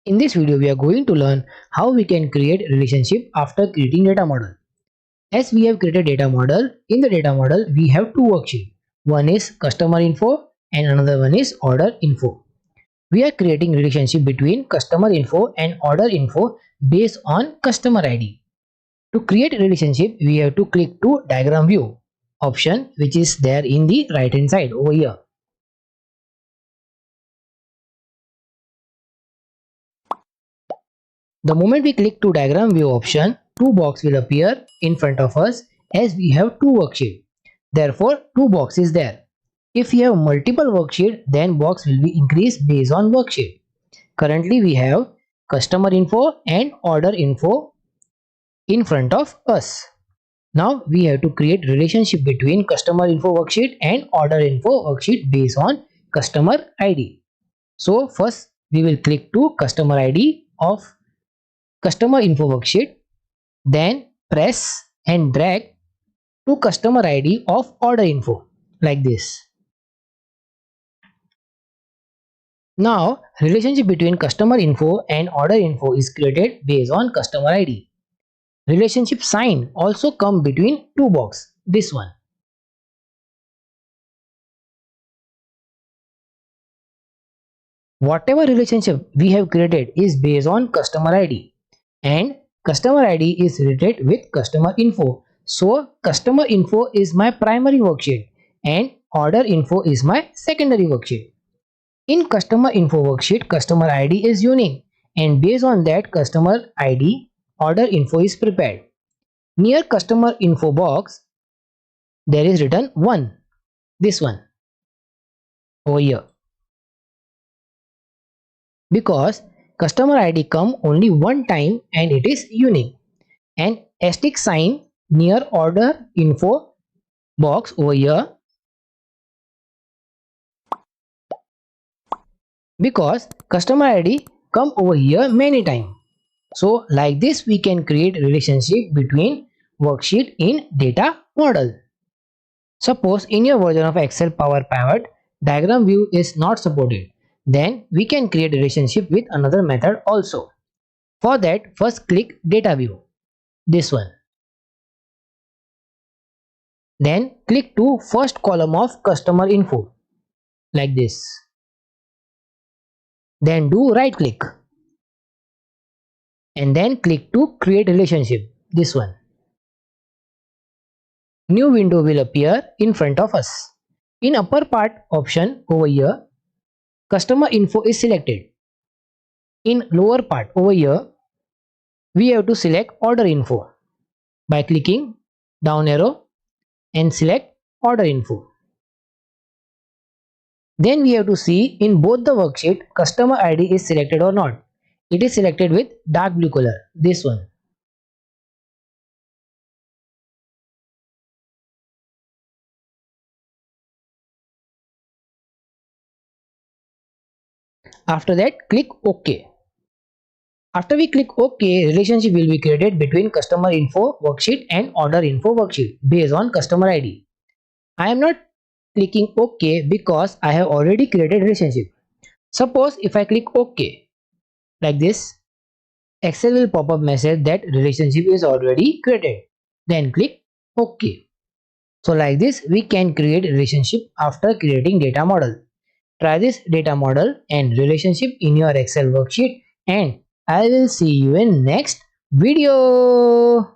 In this video, we are going to learn how we can create relationship after creating data model. As we have created data model, in the data model, we have two worksheets. One is customer info and another one is order info. We are creating relationship between customer info and order info based on customer ID. To create a relationship, we have to click to diagram view option, which is there in the right hand side over here. The moment we click to diagram view option, two boxes will appear in front of us as we have two worksheets. Therefore, two boxes there. If you have multiple worksheets, then box will be increased based on worksheet. Currently, we have customer info and order info in front of us. Now, we have to create relationship between customer info worksheet and order info worksheet based on customer ID. So, first we will click to customer ID of customer info worksheet, then press and drag to customer ID of order info like this. Now relationship between customer info and order info is created based on customer ID. Relationship sign also come between two boxes, this one. Whatever relationship we have created is based on customer ID, and customer ID is related with customer info. So customer info is my primary worksheet and order info is my secondary worksheet. In customer info worksheet, customer ID is unique, and based on that customer ID, order info is prepared. Near customer info box, there is written 1, this one over here. Because customer ID come only one time and it is unique. And asterisk sign near order info box over here, because customer ID come over here many times. So like this we can create relationship between worksheet in data model. Suppose in your version of Excel PowerPivot, diagram view is not supported. Then we can create a relationship with another method also. For that, first click data view, this one. Then click to first column of customer info like this. Then do right click and then click to create relationship, this one. New window will appear in front of us. In upper part option over here, customer info is selected. In lower part over here, we have to select order info by clicking down arrow and select order info. Then we have to see in both the worksheet customer ID is selected or not. It is selected with dark blue color, this one. After that, click OK. After we click OK, relationship will be created between customer info worksheet and order info worksheet based on customer ID. I am not clicking OK because I have already created relationship. Suppose if I click OK like this, Excel will pop up message that relationship is already created. Then click OK. So like this we can create relationship after creating data model. Try this data model and relationship in your Excel worksheet, and I will see you in next video.